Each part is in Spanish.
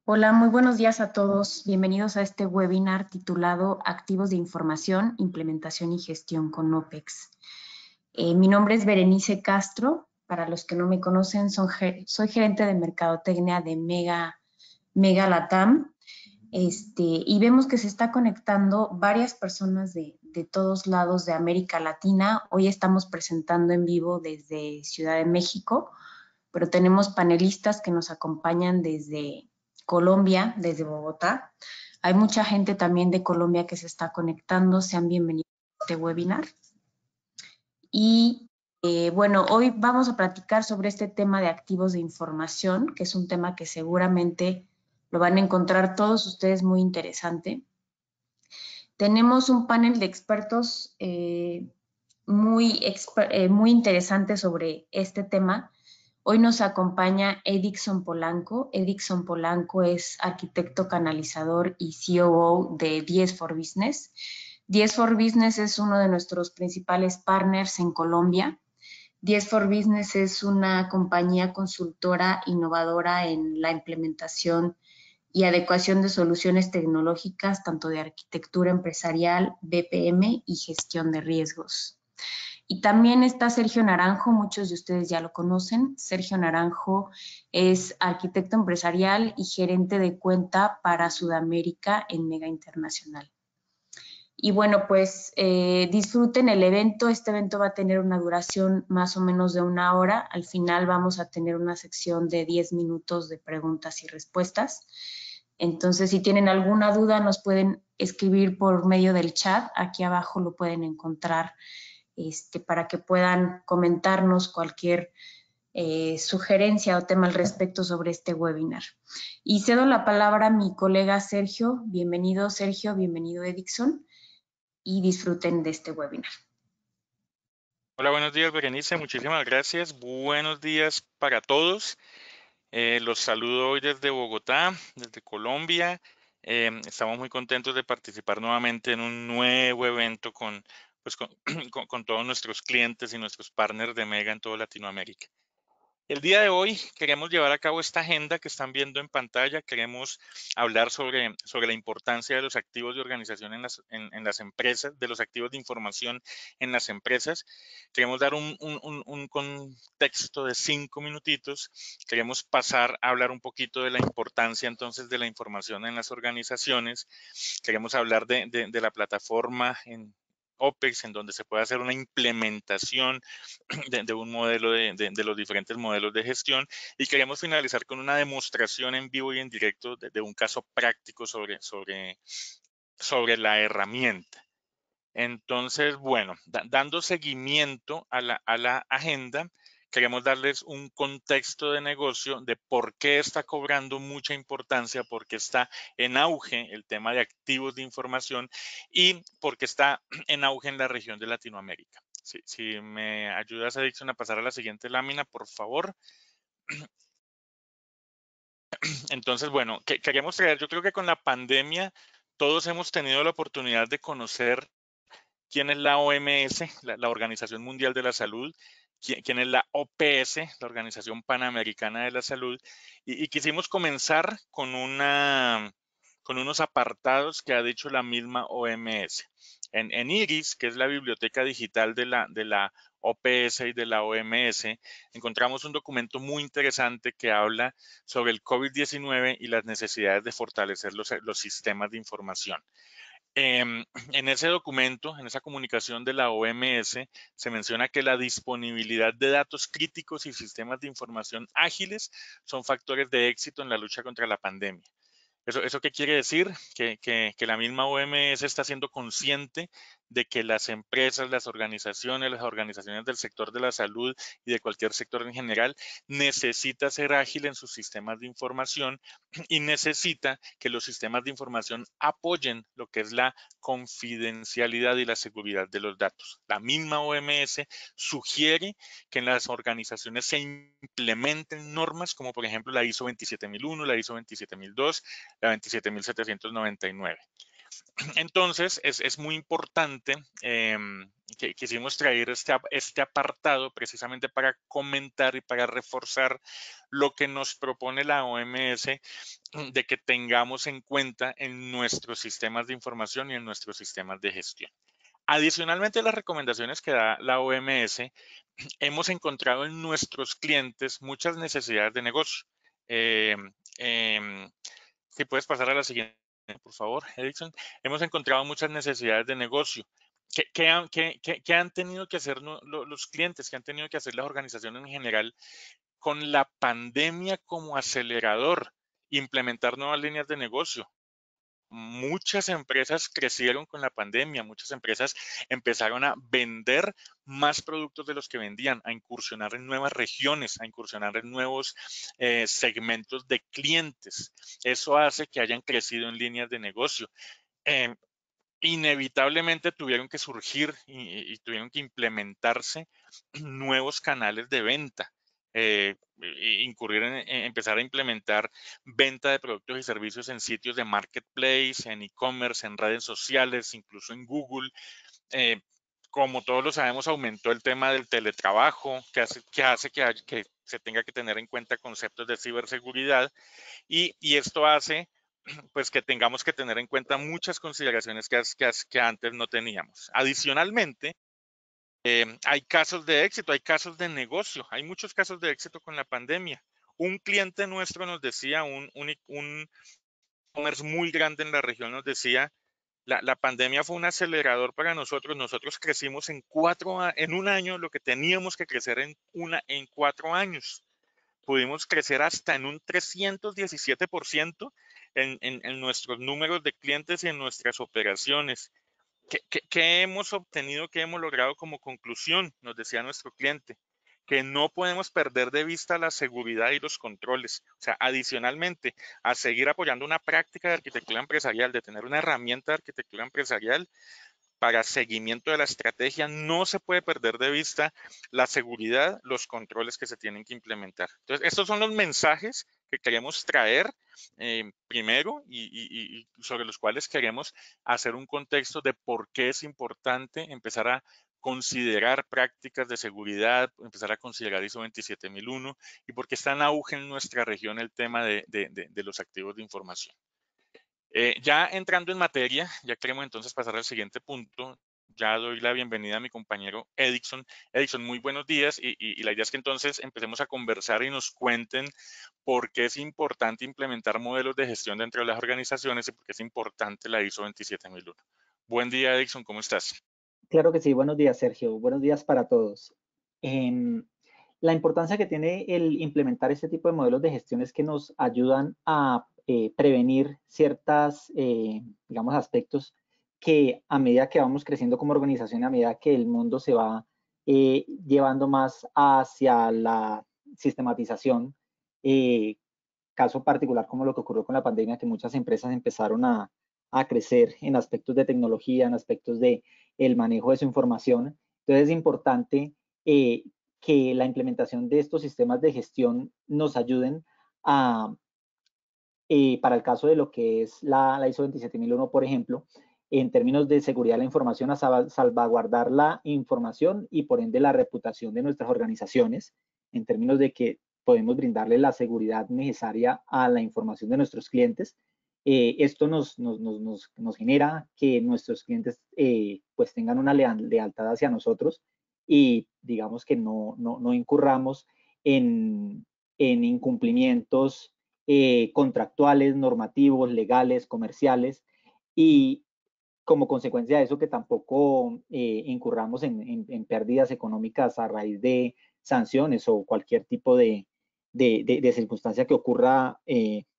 Hola, muy buenos días a todos. Bienvenidos a este webinar titulado Activos de Información, Implementación y Gestión con OPEX. Mi nombre es Berenice Castro. Para los que no me conocen, soy gerente de Mercadotecnia de Mega Latam. Y vemos que se está conectando varias personas de todos lados de América Latina. Hoy estamos presentando en vivo desde Ciudad de México, pero tenemos panelistas que nos acompañan desde Colombia, desde Bogotá. Hay mucha gente también de Colombia que se está conectando. Sean bienvenidos a este webinar. Y bueno, hoy vamos a platicar sobre este tema de activos de información, que es un tema que seguramente lo van a encontrar todos ustedes muy interesante. Tenemos un panel de expertos muy interesante sobre este tema. Hoy nos acompaña Edixson Polanco. Edixson Polanco es arquitecto canalizador y COO de 10 for Business. 10 for Business es uno de nuestros principales partners en Colombia. 10 for Business es una compañía consultora innovadora en la implementación y adecuación de soluciones tecnológicas, tanto de arquitectura empresarial, BPM y gestión de riesgos. Y también está Sergio Naranjo, muchos de ustedes ya lo conocen. Sergio Naranjo es arquitecto empresarial y gerente de cuenta para Sudamérica en Mega Internacional. Y bueno, pues disfruten el evento. Este evento va a tener una duración más o menos de 1 hora. Al final vamos a tener una sección de 10 minutos de preguntas y respuestas. Entonces, si tienen alguna duda, nos pueden escribir por medio del chat. Aquí abajo lo pueden encontrar para que puedan comentarnos cualquier sugerencia o tema al respecto sobre este webinar. Y cedo la palabra a mi colega Sergio. Bienvenido, Sergio. Bienvenido, Edixson. Y disfruten de este webinar. Hola, buenos días, Berenice. Muchísimas gracias. Buenos días para todos. Los saludo hoy desde Bogotá, desde Colombia. Estamos muy contentos de participar nuevamente en un nuevo evento pues, con todos nuestros clientes y nuestros partners de Mega en toda Latinoamérica. El día de hoy queremos llevar a cabo esta agenda que están viendo en pantalla. Queremos hablar sobre la importancia de los activos de organización en las empresas, de los activos de información en las empresas. Queremos dar un contexto de 5 minutitos. Queremos pasar a hablar un poquito de la importancia entonces de la información en las organizaciones. Queremos hablar de la plataforma en OPEX, en donde se puede hacer una implementación de un modelo de los diferentes modelos de gestión, y queremos finalizar con una demostración en vivo y en directo de un caso práctico sobre la herramienta. Entonces, bueno, dando seguimiento a la agenda, queremos darles un contexto de negocio de por qué está cobrando mucha importancia, por qué está en auge el tema de activos de información y por qué está en auge en la región de Latinoamérica. Si me ayudas, Adicción, a pasar a la siguiente lámina, por favor. Entonces, bueno, queremos traer, yo creo que con la pandemia todos hemos tenido la oportunidad de conocer quién es la OMS, la Organización Mundial de la Salud, quién es la OPS, la Organización Panamericana de la Salud, y quisimos comenzar con unos apartados que ha dicho la misma OMS. En IRIS, que es la biblioteca digital de la OPS y de la OMS, encontramos un documento muy interesante que habla sobre el COVID-19 y las necesidades de fortalecer los sistemas de información. En ese documento, en esa comunicación de la OMS, se menciona que la disponibilidad de datos críticos y sistemas de información ágiles son factores de éxito en la lucha contra la pandemia. ¿Eso qué quiere decir? Que la misma OMS está siendo consciente de que las empresas, las organizaciones del sector de la salud y de cualquier sector en general necesita ser ágil en sus sistemas de información y necesita que los sistemas de información apoyen lo que es la confidencialidad y la seguridad de los datos. La misma OMS sugiere que en las organizaciones se implementen normas como por ejemplo la ISO 27001, la ISO 27002, la 27799. Entonces, es muy importante que quisimos traer este apartado precisamente para comentar y para reforzar lo que nos propone la OMS de que tengamos en cuenta en nuestros sistemas de información y en nuestros sistemas de gestión. Adicionalmente, las recomendaciones que da la OMS, hemos encontrado en nuestros clientes muchas necesidades de negocio. Eh, em, si puedes pasar a la siguiente, por favor, Edison. Hemos encontrado muchas necesidades de negocio. ¿Qué han tenido que hacer los clientes? ¿Qué han tenido que hacer las organizaciones en general con la pandemia como acelerador? Implementar nuevas líneas de negocio. Muchas empresas crecieron con la pandemia, muchas empresas empezaron a vender más productos de los que vendían, a incursionar en nuevas regiones, a incursionar en nuevos segmentos de clientes. Eso hace que hayan crecido en líneas de negocio. Eh, Inevitablemente tuvieron que surgir y tuvieron que implementarse nuevos canales de venta, incurrir empezar a implementar venta de productos y servicios en sitios de marketplace, en e-commerce, en redes sociales, incluso en Google. Eh, Como todos lo sabemos, aumentó el tema del teletrabajo, que se tenga que tener en cuenta conceptos de ciberseguridad y esto hace pues que tengamos que tener en cuenta muchas consideraciones que antes no teníamos. Adicionalmente, hay casos de éxito, hay casos de negocio, hay muchos casos de éxito con la pandemia. Un cliente nuestro nos decía, un e-commerce muy grande en la región nos decía, la pandemia fue un acelerador para nosotros. Nosotros crecimos en un año lo que teníamos que crecer en 4 años. Pudimos crecer hasta en un 317% en nuestros números de clientes y en nuestras operaciones. ¿Qué hemos obtenido, qué hemos logrado como conclusión? Nos decía nuestro cliente, que no podemos perder de vista la seguridad y los controles. O sea, adicionalmente a seguir apoyando una práctica de arquitectura empresarial, de tener una herramienta de arquitectura empresarial, para seguimiento de la estrategia, no se puede perder de vista la seguridad, los controles que se tienen que implementar. Entonces, estos son los mensajes que queremos traer primero y sobre los cuales queremos hacer un contexto de por qué es importante empezar a considerar prácticas de seguridad, empezar a considerar ISO 27001 y por qué está en auge en nuestra región el tema de los activos de información. Ya entrando en materia, ya queremos entonces pasar al siguiente punto. Ya doy la bienvenida a mi compañero Edison. Edison, muy buenos días y la idea es que entonces empecemos a conversar y nos cuenten por qué es importante implementar modelos de gestión dentro de las organizaciones y por qué es importante la ISO 27001. Buen día, Edison, ¿cómo estás? Claro que sí, buenos días, Sergio. Buenos días para todos. Em, la importancia que tiene el implementar este tipo de modelos de gestión es que nos ayudan a prevenir ciertas, digamos, aspectos que a medida que vamos creciendo como organización, a medida que el mundo se va llevando más hacia la sistematización, eh, caso particular como lo que ocurrió con la pandemia, que muchas empresas empezaron a crecer en aspectos de tecnología, en aspectos de el manejo de su información. Entonces es importante que la implementación de estos sistemas de gestión nos ayuden a, para el caso de lo que es la ISO 27001, por ejemplo, en términos de seguridad de la información, a salvaguardar la información y por ende la reputación de nuestras organizaciones, en términos de que podemos brindarle la seguridad necesaria a la información de nuestros clientes. Esto nos genera que nuestros clientes pues tengan una lealtad hacia nosotros y digamos que no incurramos en incumplimientos contractuales, normativos, legales, comerciales y como consecuencia de eso que tampoco incurramos en pérdidas económicas a raíz de sanciones o cualquier tipo de circunstancia que ocurra,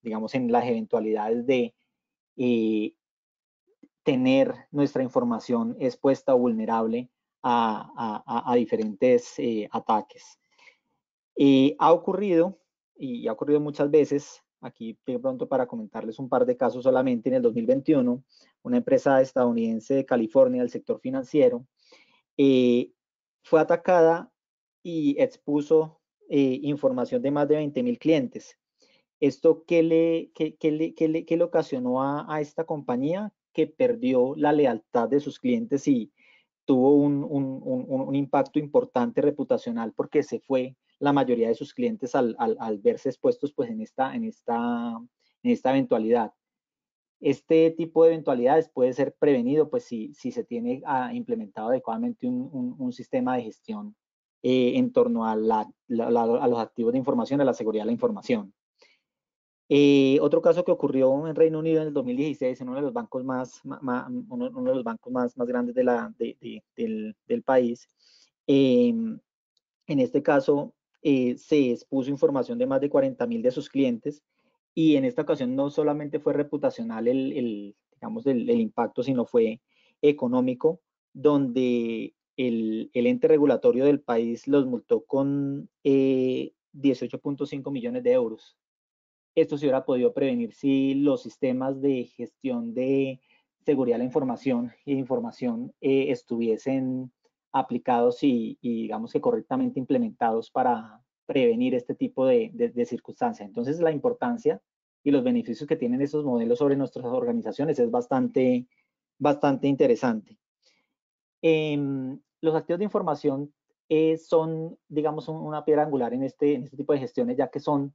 digamos, en las eventualidades de eh, tener nuestra información expuesta o vulnerable a diferentes ataques. Ha ocurrido, y ha ocurrido muchas veces, aquí de pronto para comentarles un par de casos solamente, en el 2021, una empresa estadounidense de California del sector financiero fue atacada y expuso información de más de 20,000 clientes. ¿Esto qué le ocasionó a esta compañía? que perdió la lealtad de sus clientes y tuvo un impacto importante reputacional porque se fue la mayoría de sus clientes al verse expuestos pues en esta eventualidad. Este tipo de eventualidades puede ser prevenido pues si se tiene implementado adecuadamente un sistema de gestión en torno a los activos de información, a la seguridad de la información. Otro caso que ocurrió en Reino Unido en el 2016 en uno de los bancos más grandes del país. En este caso se expuso información de más de 40.000 de sus clientes y en esta ocasión no solamente fue reputacional digamos, el impacto, sino fue económico, donde el ente regulatorio del país los multó con 18.5 millones de euros. Esto se hubiera podido prevenir si los sistemas de gestión de seguridad de la información e información estuviesen aplicados y digamos que correctamente implementados para prevenir este tipo de circunstancias. Entonces, la importancia y los beneficios que tienen estos modelos sobre nuestras organizaciones es bastante interesante. Los activos de información son, digamos, una piedra angular en este tipo de gestiones, ya que son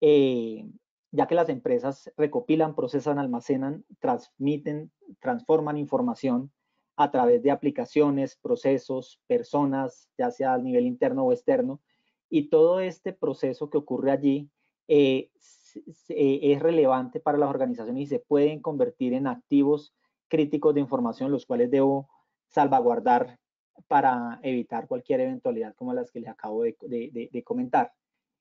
ya que las empresas recopilan, procesan, almacenan, transmiten, transforman información a través de aplicaciones, procesos, personas, ya sea a nivel interno o externo, y todo este proceso que ocurre allí es relevante para las organizaciones y se pueden convertir en activos críticos de información, los cuales debo salvaguardar para evitar cualquier eventualidad como las que les acabo de comentar.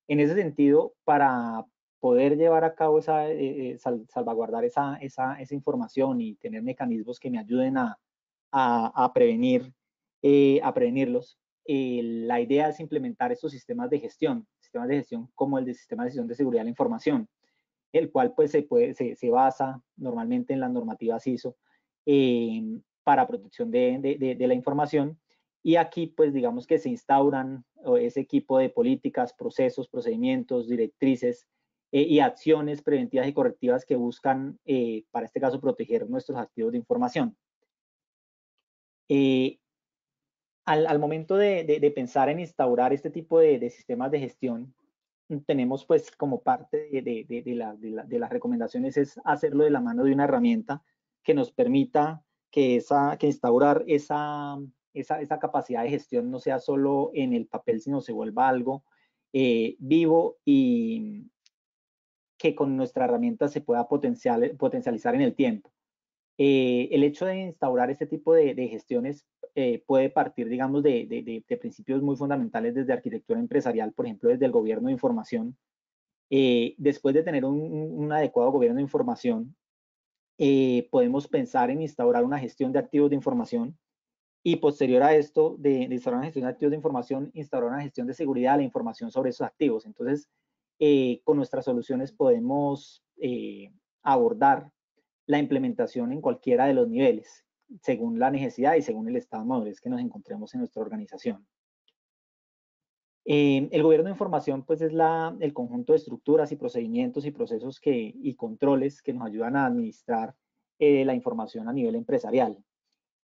En ese sentido, para poder llevar a cabo salvaguardar esa información y tener mecanismos que me ayuden a prevenirlos, la idea es implementar estos sistemas de gestión como el sistema de gestión de seguridad de la información, el cual pues se basa normalmente en las normativas ISO para protección de la información. Y aquí, pues, digamos que se instauran ese equipo de políticas, procesos, procedimientos, directrices y acciones preventivas y correctivas que buscan, para este caso, proteger nuestros activos de información. Al momento de pensar en instaurar este tipo de sistemas de gestión, tenemos, pues, como parte de las recomendaciones es hacerlo de la mano de una herramienta que nos permita que instaurar esa capacidad de gestión no sea solo en el papel, sino se vuelva algo vivo y que con nuestra herramienta se pueda potencializar en el tiempo. El hecho de instaurar este tipo de gestiones puede partir, digamos, de principios muy fundamentales desde arquitectura empresarial, por ejemplo, desde el gobierno de información. Después de tener un adecuado gobierno de información, podemos pensar en instaurar una gestión de activos de información y posterior a esto, de instaurar una gestión de activos de información, instaurar una gestión de seguridad de la información sobre esos activos. Entonces, con nuestras soluciones podemos abordar la implementación en cualquiera de los niveles, según la necesidad y según el estado de madurez que nos encontremos en nuestra organización. El gobierno de información pues es el conjunto de estructuras y procedimientos y procesos y controles que nos ayudan a administrar la información a nivel empresarial.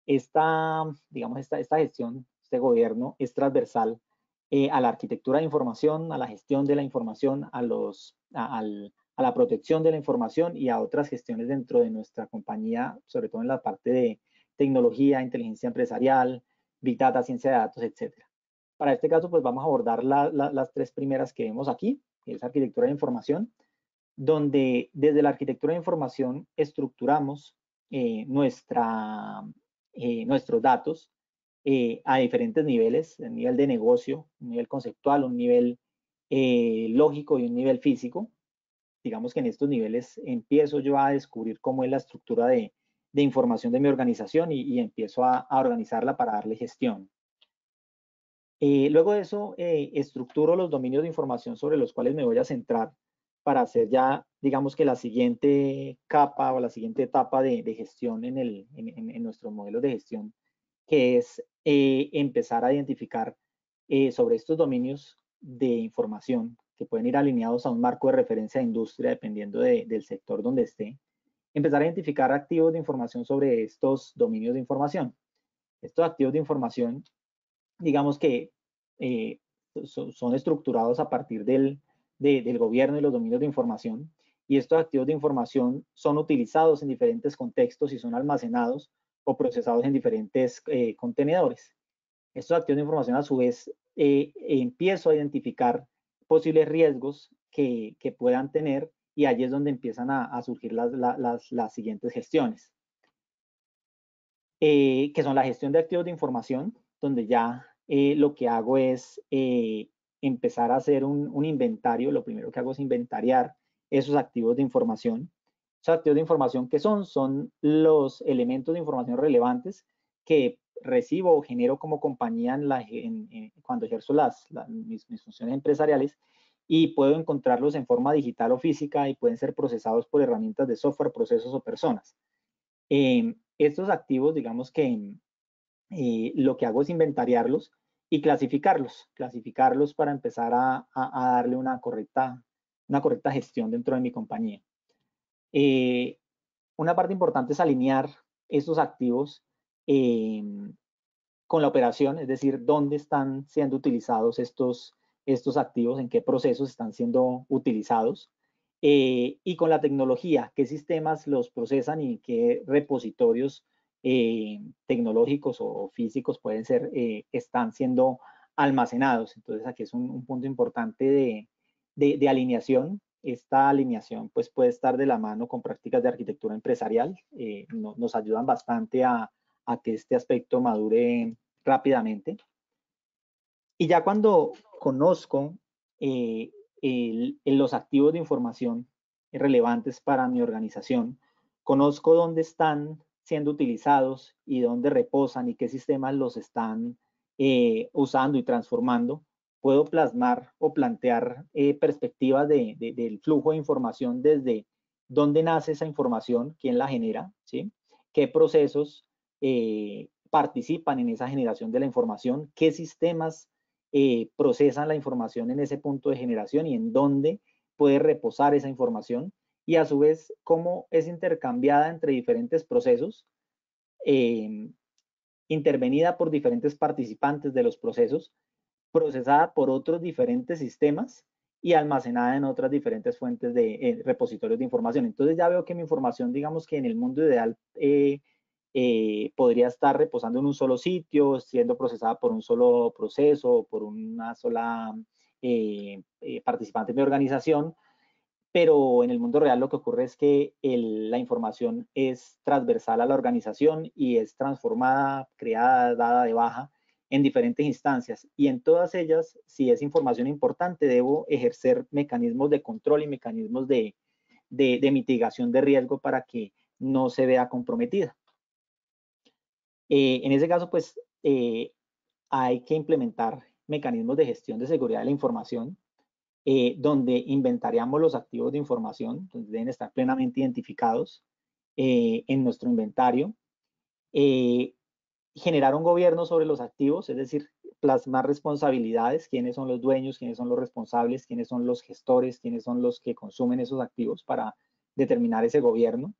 Digamos, esta gestión, este gobierno es transversal a la arquitectura de información, a la gestión de la información, a la protección de la información y a otras gestiones dentro de nuestra compañía, sobre todo en la parte de tecnología, inteligencia empresarial, big data, ciencia de datos, etcétera. Para este caso, pues vamos a abordar las tres primeras que vemos aquí, que es arquitectura de información, donde desde la arquitectura de información estructuramos nuestros datos a diferentes niveles, un nivel de negocio, un nivel conceptual, un nivel lógico y un nivel físico. Digamos que en estos niveles empiezo yo a descubrir cómo es la estructura de información de mi organización y empiezo a organizarla para darle gestión. Luego de eso, estructuro los dominios de información sobre los cuales me voy a centrar para hacer ya, digamos que la siguiente capa o la siguiente etapa de gestión en nuestros modelos de gestión, que es empezar a identificar sobre estos dominios de información que pueden ir alineados a un marco de referencia de industria dependiendo del sector donde esté. empezar a identificar activos de información sobre estos dominios de información. Estos activos de información, digamos que son estructurados a partir del gobierno y los dominios de información, y estos activos de información son utilizados en diferentes contextos y son almacenados o procesados en diferentes contenedores. Estos activos de información, a su vez, empiezo a identificar posibles riesgos que puedan tener, y allí es donde empiezan a surgir las siguientes gestiones, que son la gestión de activos de información, donde ya lo que hago es empezar a hacer un inventario. Lo primero que hago es inventariar esos activos de información. Esos activos de información, ¿qué son? Son los elementos de información relevantes que recibo o genero como compañía cuando ejerzo mis funciones empresariales, y puedo encontrarlos en forma digital o física, y pueden ser procesados por herramientas de software, procesos o personas. Estos activos, digamos que lo que hago es inventariarlos y clasificarlos para empezar a darle una correcta gestión dentro de mi compañía. Una parte importante es alinear estos activos con la operación, es decir, dónde están siendo utilizados estos activos, en qué procesos están siendo utilizados, y con la tecnología, qué sistemas los procesan y qué repositorios tecnológicos o físicos están siendo almacenados. Entonces, aquí es un punto importante de alineación. Esta alineación pues puede estar de la mano con prácticas de arquitectura empresarial. Nos ayudan bastante a que este aspecto madure rápidamente. Y ya cuando conozco los activos de información relevantes para mi organización, conozco dónde están siendo utilizados y dónde reposan y qué sistemas los están usando y transformando, puedo plasmar o plantear perspectivas del flujo de información, desde dónde nace esa información, quién la genera, ¿sí? Qué procesos participan en esa generación de la información, qué sistemas procesan la información en ese punto de generación y en dónde puede reposar esa información, y a su vez cómo es intercambiada entre diferentes procesos, intervenida por diferentes participantes de los procesos, procesada por otros diferentes sistemas y almacenada en otras diferentes fuentes de repositorios de información. Entonces ya veo que mi información, digamos que en el mundo ideal, podría estar reposando en un solo sitio, siendo procesada por un solo proceso, por una sola participante de mi organización. Pero en el mundo real lo que ocurre es que la información es transversal a la organización y es transformada, creada, dada de baja en diferentes instancias, y en todas ellas, si es información importante, debo ejercer mecanismos de control y mecanismos de mitigación de riesgo para que no se vea comprometida. En ese caso, pues hay que implementar mecanismos de gestión de seguridad de la información, donde inventariamos los activos de información, donde deben estar plenamente identificados en nuestro inventario. Generar un gobierno sobre los activos, es decir, plasmar responsabilidades, quiénes son los dueños, quiénes son los responsables, quiénes son los gestores, quiénes son los que consumen esos activos, para determinar ese gobierno.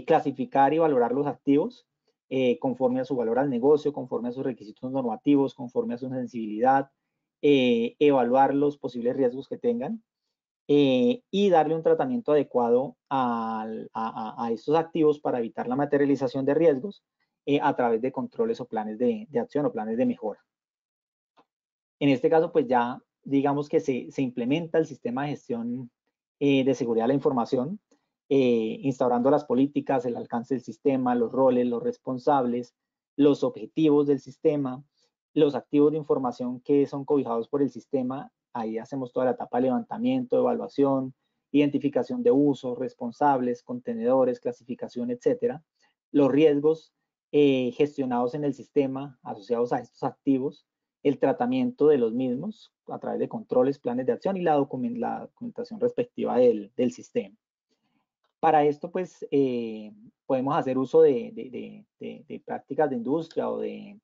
Clasificar y valorar los activos conforme a su valor al negocio, conforme a sus requisitos normativos, conforme a su sensibilidad, evaluar los posibles riesgos que tengan, y darle un tratamiento adecuado a estos activos para evitar la materialización de riesgos a través de controles o planes de acción o planes de mejora. En este caso, pues ya digamos que se implementa el sistema de gestión de seguridad de la información, instaurando las políticas, el alcance del sistema, los roles, los responsables, los objetivos del sistema, los activos de información que son cobijados por el sistema. Ahí hacemos toda la etapa de levantamiento, evaluación, identificación de usos, responsables, contenedores, clasificación, etcétera. Los riesgos gestionados en el sistema asociados a estos activos, el tratamiento de los mismos a través de controles, planes de acción y la documentación respectiva del sistema. Para esto, pues, podemos hacer uso de prácticas de industria o de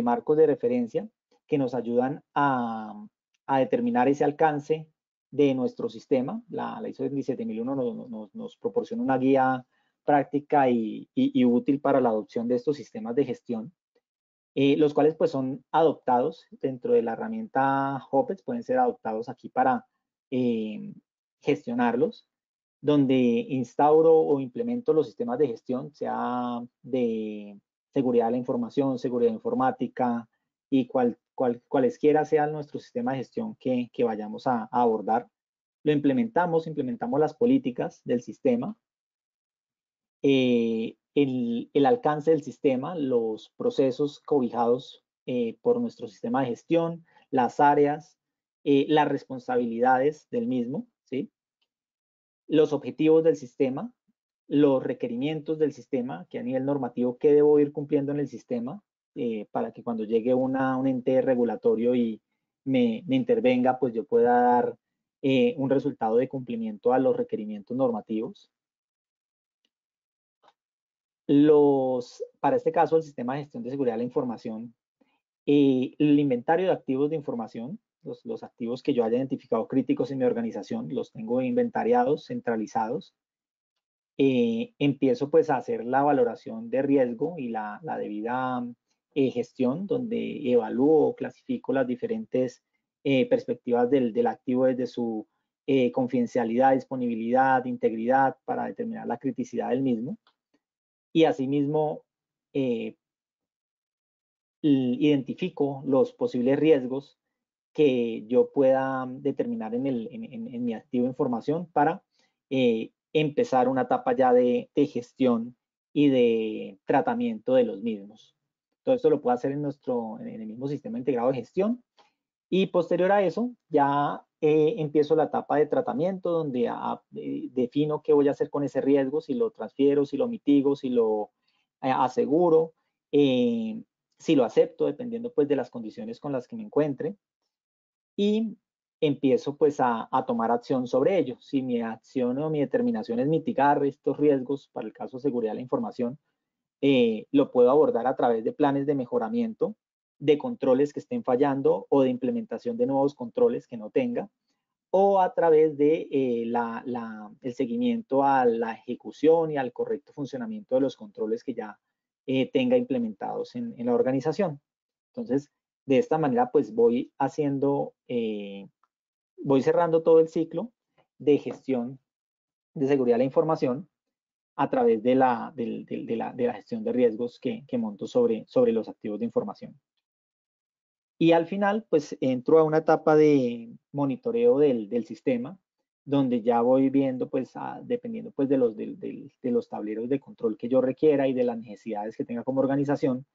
marcos de referencia que nos ayudan a determinar ese alcance de nuestro sistema. La ISO 27001 nos proporciona una guía práctica y útil para la adopción de estos sistemas de gestión, los cuales pues son adoptados dentro de la herramienta Hoppets, pueden ser adoptados aquí para gestionarlos, donde instauro o implemento los sistemas de gestión, sea de seguridad de la información, seguridad informática y cualesquiera sean nuestro sistema de gestión que vayamos a abordar. Lo implementamos las políticas del sistema, el alcance del sistema, los procesos cobijados por nuestro sistema de gestión, las áreas, las responsabilidades del mismo, ¿sí? Los objetivos del sistema, los requerimientos del sistema, que a nivel normativo, qué debo ir cumpliendo en el sistema para que cuando llegue un ente regulatorio y me intervenga, pues yo pueda dar un resultado de cumplimiento a los requerimientos normativos. Para este caso, el sistema de gestión de seguridad de la información, el inventario de activos de información, los activos que yo haya identificado críticos en mi organización, los tengo inventariados, centralizados. Empiezo pues a hacer la valoración de riesgo y la debida gestión, donde evalúo, clasifico las diferentes perspectivas del activo desde su confidencialidad, disponibilidad, integridad, para determinar la criticidad del mismo. Y asimismo, identifico los posibles riesgos que yo pueda determinar en mi activo de información para empezar una etapa ya de gestión y de tratamiento de los mismos. Todo esto lo puedo hacer en el mismo sistema integrado de gestión. Y posterior a eso, ya empiezo la etapa de tratamiento, donde defino qué voy a hacer con ese riesgo, si lo transfiero, si lo mitigo, si lo aseguro, si lo acepto, dependiendo pues de las condiciones con las que me encuentre. Y empiezo pues a tomar acción sobre ello. Si mi acción o mi determinación es mitigar estos riesgos, para el caso de seguridad de la información, lo puedo abordar a través de planes de mejoramiento, de controles que estén fallando o de implementación de nuevos controles que no tenga, o a través de el seguimiento a la ejecución y al correcto funcionamiento de los controles que ya tenga implementados en la organización. Entonces, de esta manera, pues voy haciendo, voy cerrando todo el ciclo de gestión de seguridad de la información a través de la gestión de riesgos que monto sobre los activos de información. Y al final, pues entro a una etapa de monitoreo del sistema, donde ya voy viendo, pues dependiendo pues de los tableros de control que yo requiera y de las necesidades que tenga como organización,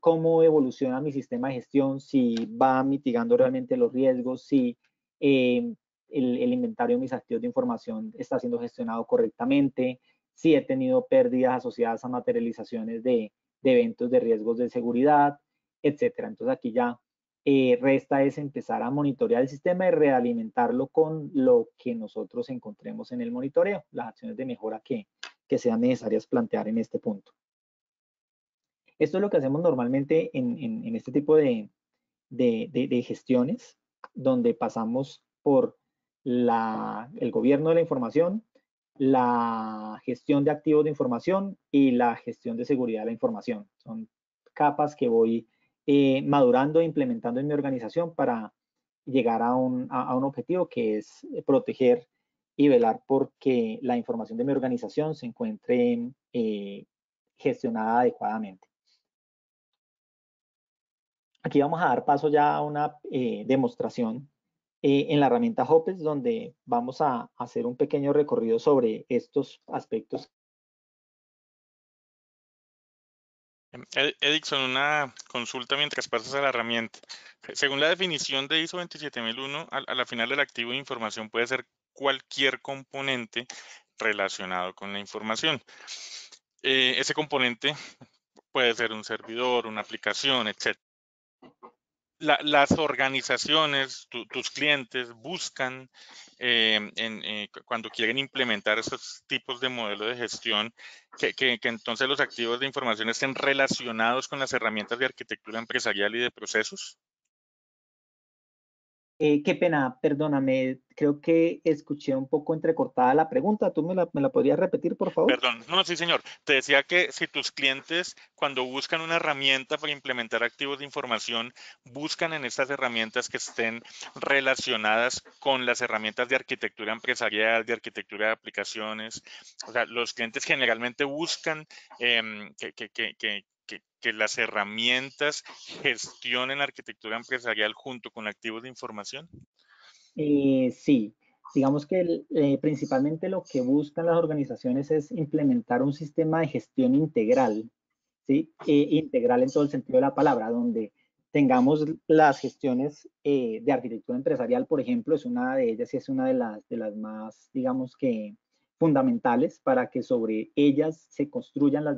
cómo evoluciona mi sistema de gestión, si va mitigando realmente los riesgos, si el inventario de mis activos de información está siendo gestionado correctamente, si he tenido pérdidas asociadas a materializaciones de eventos de riesgos de seguridad, etcétera. Entonces aquí ya resta es empezar a monitorear el sistema y realimentarlo con lo que nosotros encontremos en el monitoreo, las acciones de mejora que sean necesarias plantear en este punto. Esto es lo que hacemos normalmente en este tipo de gestiones, donde pasamos por el gobierno de la información, la gestión de activos de información y la gestión de seguridad de la información. Son capas que voy madurando e implementando en mi organización para llegar a un objetivo, que es proteger y velar porque la información de mi organización se encuentre gestionada adecuadamente. Aquí vamos a dar paso ya a una demostración en la herramienta Hoppets, donde vamos a hacer un pequeño recorrido sobre estos aspectos. Edixon, una consulta mientras pasas a la herramienta. Según la definición de ISO 27001, a la final el activo de información puede ser cualquier componente relacionado con la información. Ese componente puede ser un servidor, una aplicación, etc. Las organizaciones, tus clientes buscan cuando quieren implementar esos tipos de modelo de gestión que entonces los activos de información estén relacionados con las herramientas de arquitectura empresarial y de procesos. Qué pena, perdóname, creo que escuché un poco entrecortada la pregunta. ¿Tú me la podrías repetir, por favor? Perdón, no, sí, señor. Te decía que si tus clientes, cuando buscan una herramienta para implementar activos de información, buscan en estas herramientas que estén relacionadas con las herramientas de arquitectura empresarial, de arquitectura de aplicaciones. O sea, los clientes generalmente buscan que las herramientas gestionen la arquitectura empresarial junto con activos de información. Sí, digamos que principalmente lo que buscan las organizaciones es implementar un sistema de gestión integral, ¿sí? Integral en todo el sentido de la palabra, donde tengamos las gestiones de arquitectura empresarial, por ejemplo, es una de ellas y es una de las más, digamos que, fundamentales para que sobre ellas se construyan las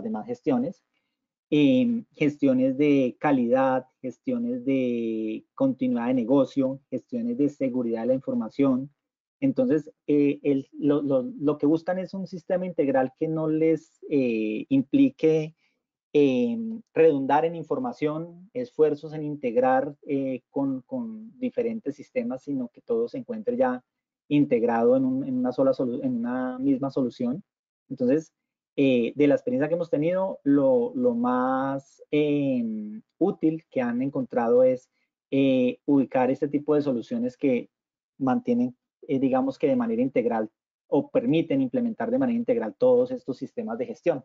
demás gestiones. Gestiones de calidad, gestiones de continuidad de negocio, gestiones de seguridad de la información. Entonces, lo que buscan es un sistema integral que no les implique redundar en información, esfuerzos en integrar con diferentes sistemas, sino que todo se encuentre ya integrado en una sola en una misma solución. Entonces, de la experiencia que hemos tenido, lo más útil que han encontrado es ubicar este tipo de soluciones que mantienen, digamos que de manera integral o permiten implementar de manera integral todos estos sistemas de gestión.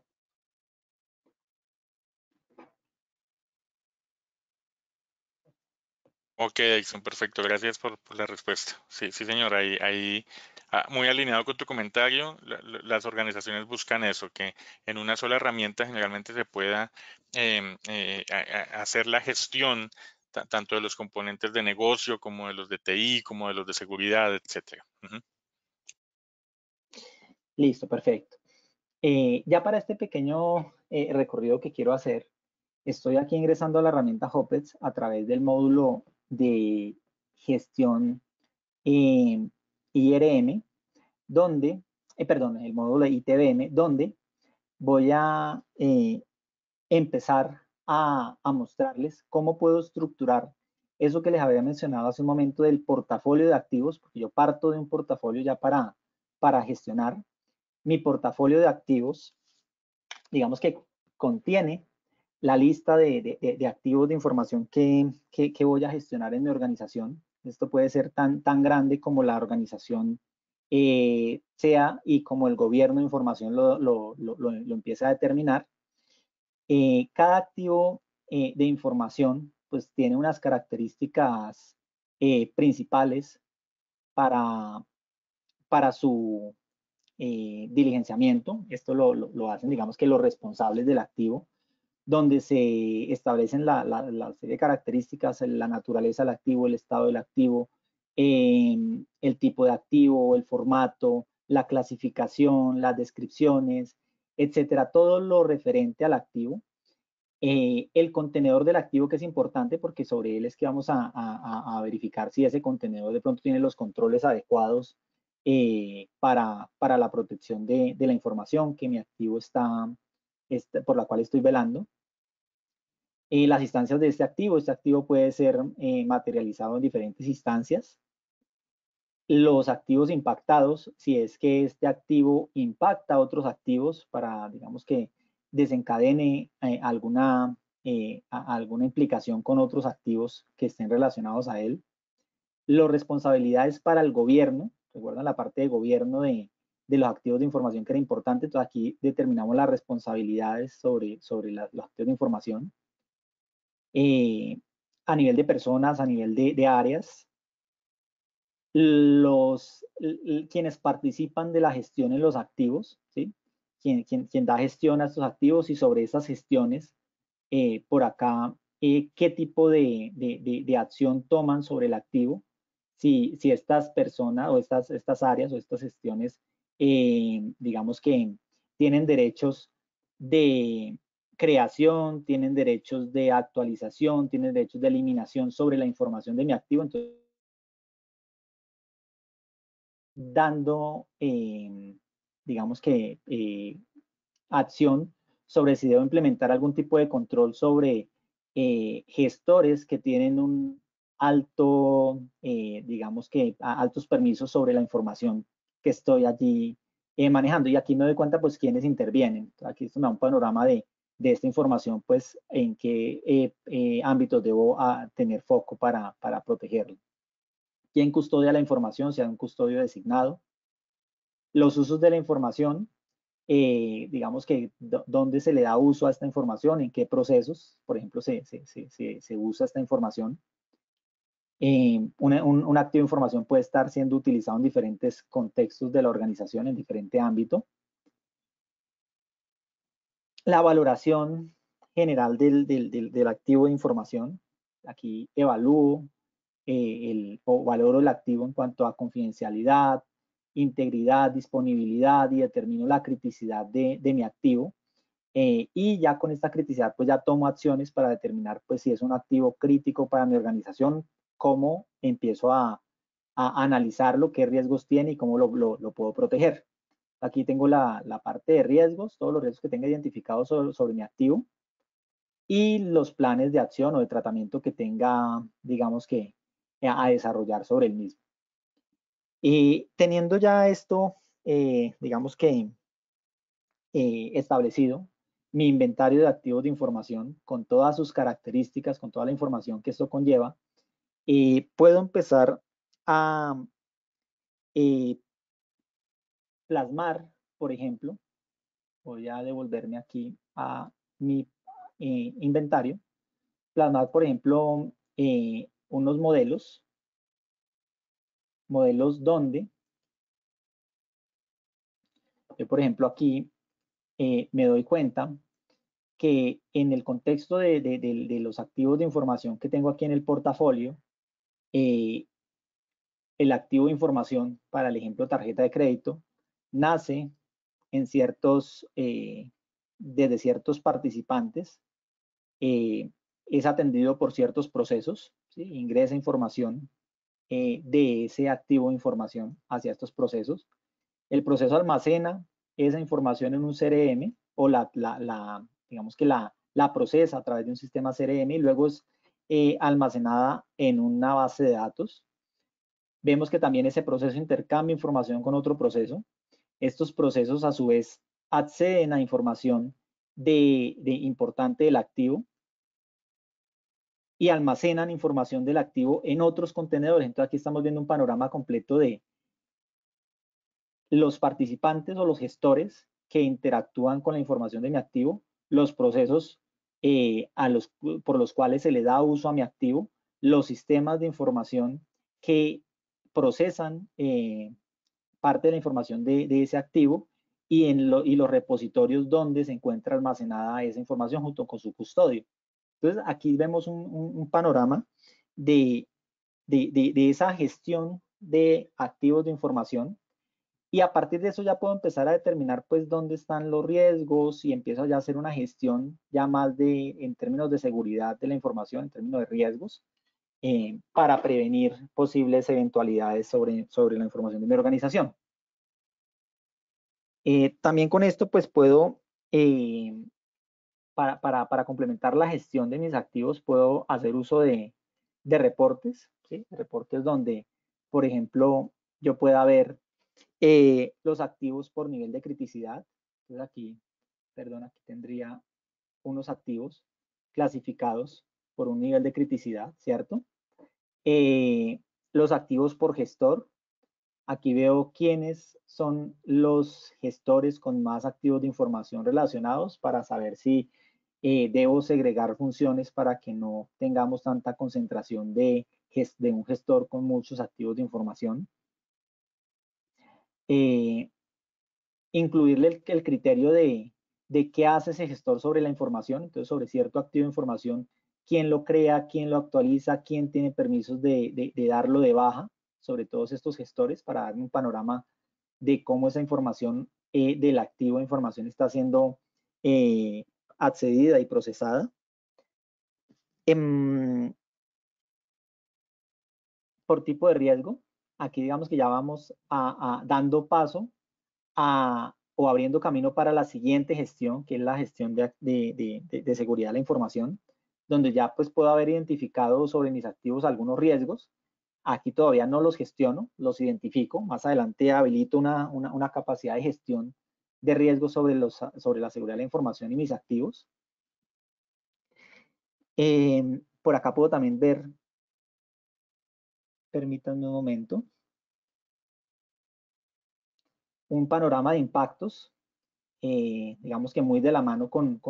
Ok, Dixon, perfecto. Gracias por la respuesta. Sí, sí, señor. Muy alineado con tu comentario, las organizaciones buscan eso, que en una sola herramienta generalmente se pueda hacer la gestión tanto de los componentes de negocio como de los de TI, como de los de seguridad, etcétera. Ujú. Listo, perfecto. Ya para este pequeño recorrido que quiero hacer, estoy aquí ingresando a la herramienta Hopets a través del módulo de gestión IRM, donde, perdón, el módulo de ITBM, donde voy a empezar a mostrarles cómo puedo estructurar eso que les había mencionado hace un momento del portafolio de activos, porque yo parto de un portafolio ya para gestionar. Mi portafolio de activos, digamos que contiene la lista de activos de información que voy a gestionar en mi organización. Esto puede ser tan grande como la organización sea y como el gobierno de información lo empieza a determinar. Cada activo de información pues tiene unas características principales para su diligenciamiento. Esto lo hacen, digamos que los responsables del activo, donde se establecen la serie de características, la naturaleza del activo, el estado del activo, el tipo de activo, el formato, la clasificación, las descripciones, etcétera, todo lo referente al activo. El contenedor del activo, que es importante porque sobre él es que vamos a verificar si ese contenedor de pronto tiene los controles adecuados para la protección de la información que mi activo por la cual estoy velando. Las instancias de este activo puede ser materializado en diferentes instancias. Los activos impactados, si es que este activo impacta a otros activos para, digamos que desencadene alguna implicación con otros activos que estén relacionados a él. Las responsabilidades para el gobierno, recuerdan la parte de gobierno de los activos de información que era importante, entonces aquí determinamos las responsabilidades sobre los activos de información. A nivel de personas, a nivel de áreas, quienes participan de la gestión en los activos, ¿sí? Quien da gestión a estos activos y sobre esas gestiones, por acá, qué tipo de acción toman sobre el activo, si estas personas o estas áreas o estas gestiones, digamos que tienen derechos de creación, tienen derechos de actualización, tienen derechos de eliminación sobre la información de mi activo. Entonces, dando, digamos que, acción sobre si debo implementar algún tipo de control sobre gestores que tienen alto, digamos que altos permisos sobre la información que estoy allí manejando. Y aquí me doy cuenta, pues, quiénes intervienen. Aquí esto me da un panorama de esta información, pues, en qué ámbitos debo tener foco para protegerlo. ¿Quién custodia la información? Si hay un custodio designado. Los usos de la información, digamos que dónde se le da uso a esta información, en qué procesos, por ejemplo, se usa esta información. Un activo de información puede estar siendo utilizado en diferentes contextos de la organización, en diferente ámbito. La valoración general del activo de información. Aquí evalúo o valoro el activo en cuanto a confidencialidad, integridad, disponibilidad y determino la criticidad de mi activo. Y ya con esta criticidad, pues ya tomo acciones para determinar, pues, si es un activo crítico para mi organización, cómo empiezo a analizarlo, qué riesgos tiene y cómo lo puedo proteger. Aquí tengo la parte de riesgos, todos los riesgos que tenga identificados sobre mi activo y los planes de acción o de tratamiento que tenga, digamos que, a desarrollar sobre el mismo. Y teniendo ya esto, digamos que establecido, mi inventario de activos de información con todas sus características, con toda la información que esto conlleva, puedo empezar a plasmar, por ejemplo, voy a devolverme aquí a mi inventario, plasmar, por ejemplo, unos modelos donde yo, por ejemplo, aquí me doy cuenta que en el contexto de los activos de información que tengo aquí en el portafolio, el activo de información para el ejemplo tarjeta de crédito nace en desde ciertos participantes, es atendido por ciertos procesos, ¿sí? Ingresa información de ese activo de información hacia estos procesos. El proceso almacena esa información en un CRM o digamos que la procesa a través de un sistema CRM y luego es almacenada en una base de datos. Vemos que también ese proceso intercambia información con otro proceso. Estos procesos a su vez acceden a información importante del activo y almacenan información del activo en otros contenedores. Entonces aquí estamos viendo un panorama completo de los participantes o los gestores que interactúan con la información de mi activo, los procesos por los cuales se le da uso a mi activo, los sistemas de información que procesan parte de la información de ese activo y los repositorios donde se encuentra almacenada esa información junto con su custodio. Entonces, aquí vemos un panorama de esa gestión de activos de información y a partir de eso ya puedo empezar a determinar, pues, dónde están los riesgos y empiezo ya a hacer una gestión ya más en términos de seguridad de la información, en términos de riesgos, para prevenir posibles eventualidades sobre la información de mi organización. También con esto, pues, puedo, para complementar la gestión de mis activos, puedo hacer uso de reportes, ¿sí? Reportes donde, por ejemplo, yo pueda ver los activos por nivel de criticidad. Entonces aquí, perdón, aquí tendría unos activos clasificados por un nivel de criticidad, ¿cierto? Los activos por gestor. Aquí veo quiénes son los gestores con más activos de información relacionados para saber si debo segregar funciones para que no tengamos tanta concentración de un gestor con muchos activos de información. Incluirle el criterio de qué hace ese gestor sobre la información, entonces sobre cierto activo de información, quién lo crea, quién lo actualiza, quién tiene permisos de darlo de baja sobre todos estos gestores para darme un panorama de cómo esa información del activo de información está siendo accedida y procesada. Por tipo de riesgo, aquí digamos que ya vamos dando paso o abriendo camino para la siguiente gestión, que es la gestión de seguridad de la información. donde ya pues puedo haber identificado sobre mis activos algunos riesgos. Aquí todavía no los gestiono, los identifico. Más adelante habilito una capacidad de gestión de riesgos sobre la seguridad de la información y mis activos. Por acá puedo también ver, permítanme un momento, un panorama de impactos, digamos que muy de la mano con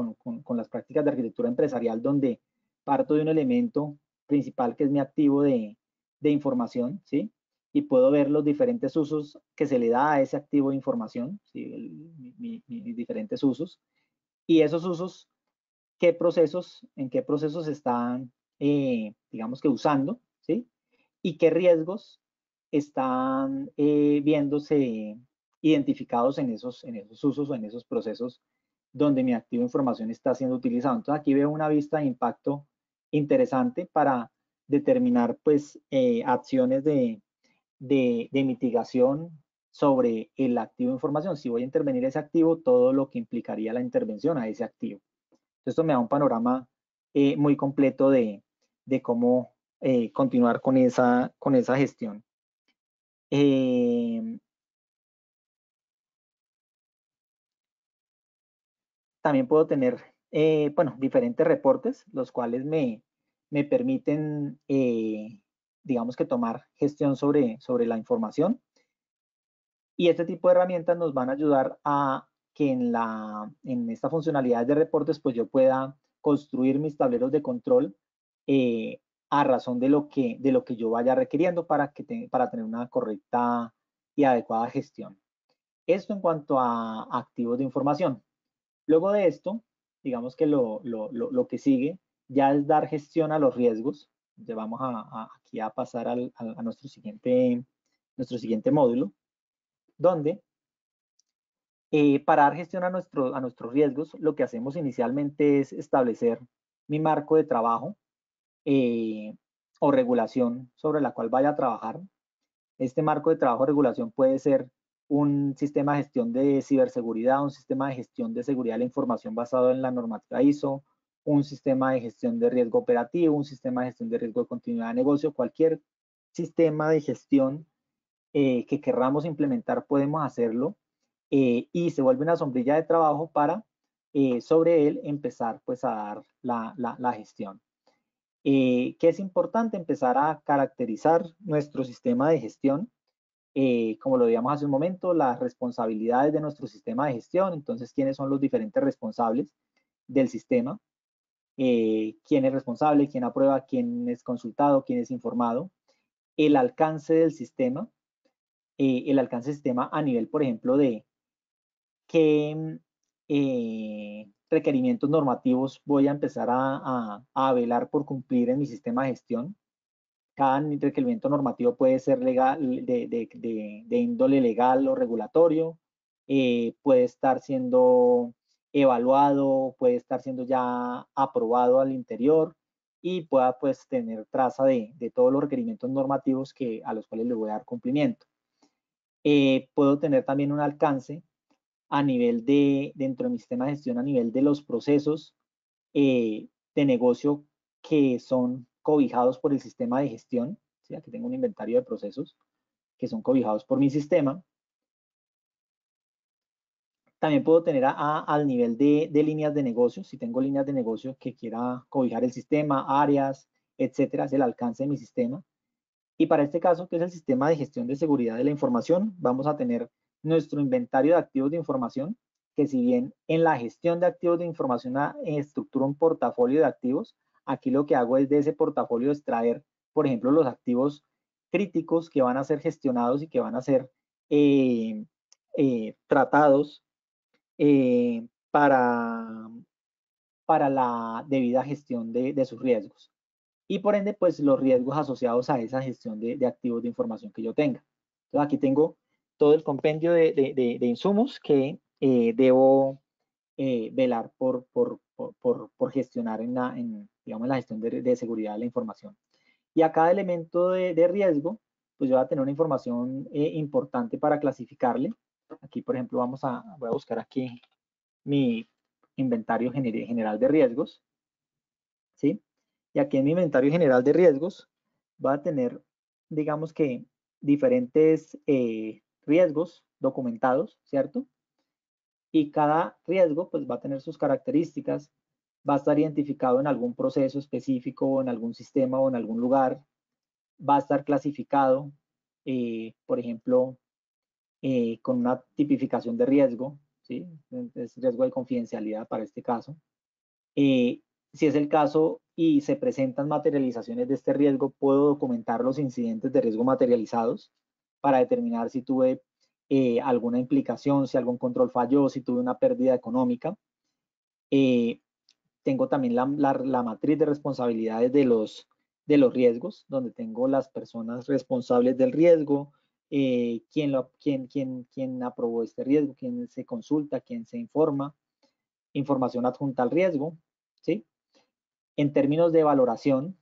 las prácticas de arquitectura empresarial, donde parto de un elemento principal que es mi activo de información, ¿sí? Y puedo ver los diferentes usos que se le da a ese activo de información, ¿sí? Mis diferentes usos. Y esos usos, en qué procesos están, digamos que usando, ¿sí? Y qué riesgos están viéndose identificados en esos usos o en esos procesos donde mi activo de información está siendo utilizado. Entonces aquí veo una vista de impacto interesante para determinar pues acciones de mitigación sobre el activo de información. Si voy a intervenir ese activo, todo lo que implicaría la intervención a ese activo. Esto me da un panorama muy completo de cómo continuar con esa gestión. También puedo tener, bueno, diferentes reportes, los cuales me permiten, digamos que tomar gestión sobre la información. Y este tipo de herramientas nos van a ayudar a que en esta funcionalidad de reportes, pues yo pueda construir mis tableros de control a razón de lo que yo vaya requiriendo para tener una correcta y adecuada gestión. Esto en cuanto a activos de información. Luego de esto, digamos que lo que sigue ya es dar gestión a los riesgos. Ya vamos aquí a pasar a nuestro siguiente módulo, donde para dar gestión a nuestros riesgos, lo que hacemos inicialmente es establecer mi marco de trabajo o regulación sobre la cual vaya a trabajar. Este marco de trabajo o regulación puede ser un sistema de gestión de ciberseguridad, un sistema de gestión de seguridad de la información basado en la normativa ISO, un sistema de gestión de riesgo operativo, un sistema de gestión de riesgo de continuidad de negocio, cualquier sistema de gestión que querramos implementar podemos hacerlo y se vuelve una sombrilla de trabajo para sobre él empezar pues a dar la gestión. ¿Qué es importante? Empezar a caracterizar nuestro sistema de gestión. Como lo veíamos hace un momento, las responsabilidades de nuestro sistema de gestión. Entonces, ¿quiénes son los diferentes responsables del sistema? ¿Quién es responsable? ¿Quién aprueba? ¿Quién es consultado? ¿Quién es informado? El alcance del sistema. El alcance del sistema a nivel, por ejemplo, de qué requerimientos normativos voy a empezar a velar por cumplir en mi sistema de gestión. Cada requerimiento normativo puede ser legal, de índole legal o regulatorio, puede estar siendo evaluado, puede estar siendo ya aprobado al interior y pueda pues tener traza de todos los requerimientos normativos a los cuales le voy a dar cumplimiento. Puedo tener también un alcance a nivel dentro de mi sistema de gestión, a nivel de los procesos de negocio que son cobijados por el sistema de gestión. ¿Sí? Aquí tengo un inventario de procesos que son cobijados por mi sistema. También puedo tener al nivel de líneas de negocio, si tengo líneas de negocio que quiera cobijar el sistema, áreas, etcétera, es el alcance de mi sistema. Y para este caso, que es el sistema de gestión de seguridad de la información, vamos a tener nuestro inventario de activos de información, que si bien en la gestión de activos de información estructura un portafolio de activos, aquí lo que hago es de ese portafolio extraer, por ejemplo, los activos críticos que van a ser gestionados y que van a ser tratados para la debida gestión de sus riesgos. Y por ende, pues los riesgos asociados a esa gestión de activos de información que yo tenga. Entonces aquí tengo todo el compendio de insumos que debo velar por gestionar digamos, en la gestión de seguridad de la información. Y a cada elemento de riesgo, pues yo voy a tener una información importante para clasificarle. Aquí, por ejemplo, voy a buscar aquí mi inventario general de riesgos, ¿sí? Y aquí en mi inventario general de riesgos va a tener, digamos que, diferentes riesgos documentados, ¿cierto? Y cada riesgo pues va a tener sus características, va a estar identificado en algún proceso específico o en algún sistema o en algún lugar, va a estar clasificado, por ejemplo, con una tipificación de riesgo, ¿sí? Es riesgo de confidencialidad para este caso. Si es el caso y se presentan materializaciones de este riesgo, puedo documentar los incidentes de riesgo materializados para determinar si tuve alguna implicación, si algún control falló, si tuve una pérdida económica. Tengo también la matriz de responsabilidades de los riesgos, donde tengo las personas responsables del riesgo, quién aprobó este riesgo, quién se consulta, quién se informa, información adjunta al riesgo, ¿sí? En términos de valoración,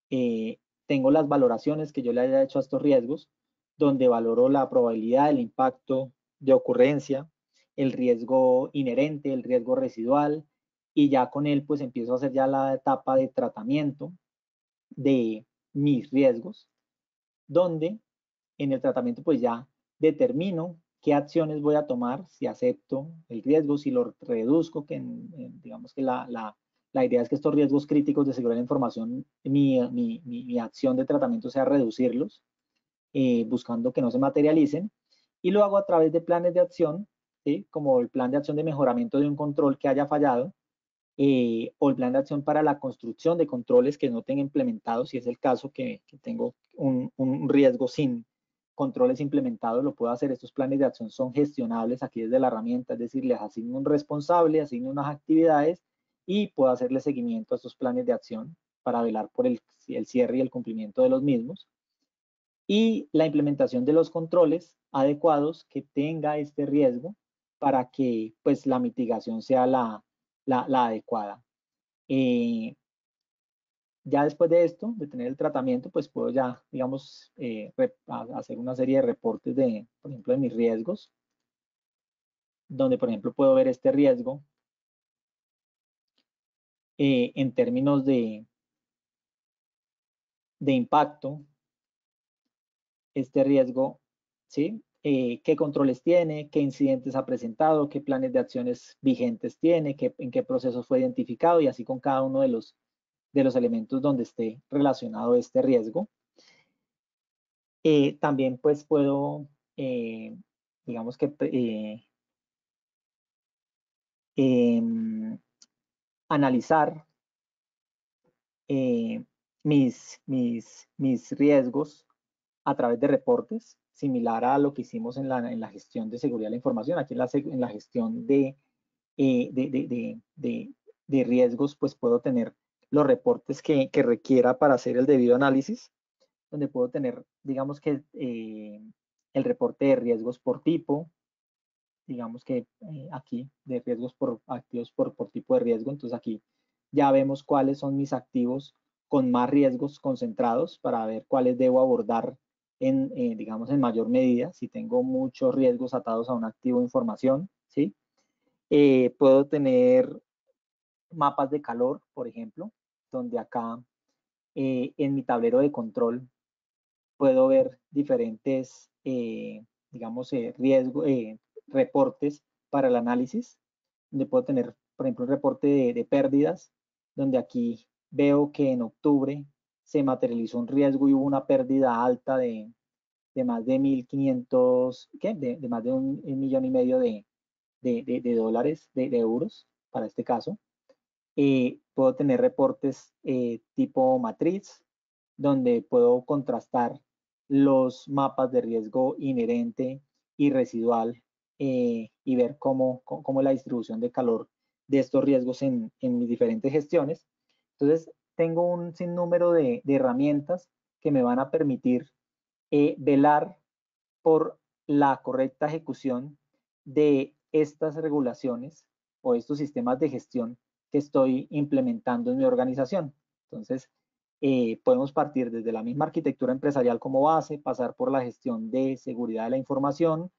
tengo las valoraciones que yo le haya hecho a estos riesgos, donde valoro la probabilidad, el impacto de ocurrencia, el riesgo inherente, el riesgo residual, y ya con él pues empiezo a hacer ya la etapa de tratamiento de mis riesgos, donde en el tratamiento pues ya determino qué acciones voy a tomar, si acepto el riesgo, si lo reduzco, que digamos que la idea es que estos riesgos críticos de seguridad de la información, mi acción de tratamiento sea reducirlos, buscando que no se materialicen, y lo hago a través de planes de acción, ¿sí? Como el plan de acción de mejoramiento de un control que haya fallado, o el plan de acción para la construcción de controles que no tenga implementados, si es el caso que tengo un riesgo sin controles implementados, lo puedo hacer. Estos planes de acción son gestionables aquí desde la herramienta, es decir, les asigno un responsable, asigno unas actividades y puedo hacerle seguimiento a estos planes de acción para velar por el cierre y el cumplimiento de los mismos. Y la implementación de los controles adecuados que tenga este riesgo para que pues la mitigación sea la adecuada. Ya después de esto, de tener el tratamiento, pues puedo ya, digamos, hacer una serie de reportes de, por ejemplo, de mis riesgos, donde, por ejemplo, puedo ver este riesgo en términos de impacto, este riesgo, ¿sí? Qué controles tiene, qué incidentes ha presentado, qué planes de acciones vigentes tiene, en qué procesos fue identificado, y así con cada uno de los elementos donde esté relacionado este riesgo. También pues puedo, digamos que analizar mis riesgos a través de reportes, similar a lo que hicimos en la gestión de seguridad de la información. Aquí en la gestión de riesgos, pues puedo tener los reportes que requiera para hacer el debido análisis, donde puedo tener, digamos que el reporte de riesgos por tipo, digamos que aquí de riesgos por activos por tipo de riesgo. Entonces aquí ya vemos cuáles son mis activos con más riesgos concentrados para ver cuáles debo abordar digamos, en mayor medida. Si tengo muchos riesgos atados a un activo de información, ¿sí? Puedo tener mapas de calor, por ejemplo, donde acá en mi tablero de control puedo ver diferentes, digamos, reportes para el análisis, donde puedo tener, por ejemplo, un reporte de pérdidas, donde aquí veo que en octubre se materializó un riesgo y hubo una pérdida alta de más de 1.500, ¿qué? De más de un millón y medio de dólares, de euros, para este caso. Puedo tener reportes tipo matriz, donde puedo contrastar los mapas de riesgo inherente y residual y ver cómo es la distribución de calor de estos riesgos en mis diferentes gestiones. Entonces, tengo un sinnúmero de herramientas que me van a permitir velar por la correcta ejecución de estas regulaciones o estos sistemas de gestión que estoy implementando en mi organización. Entonces, podemos partir desde la misma arquitectura empresarial como base, pasar por la gestión de seguridad de la información,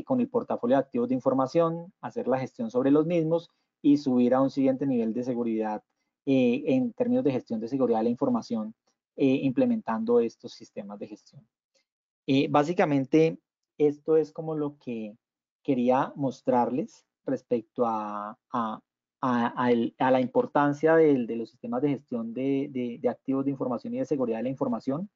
con el portafolio de activos de información, hacer la gestión sobre los mismos y subir a un siguiente nivel de seguridad en términos de gestión de seguridad de la información, implementando estos sistemas de gestión. Básicamente, esto es como lo que quería mostrarles respecto a la importancia de los sistemas de gestión de activos de información y de seguridad de la información,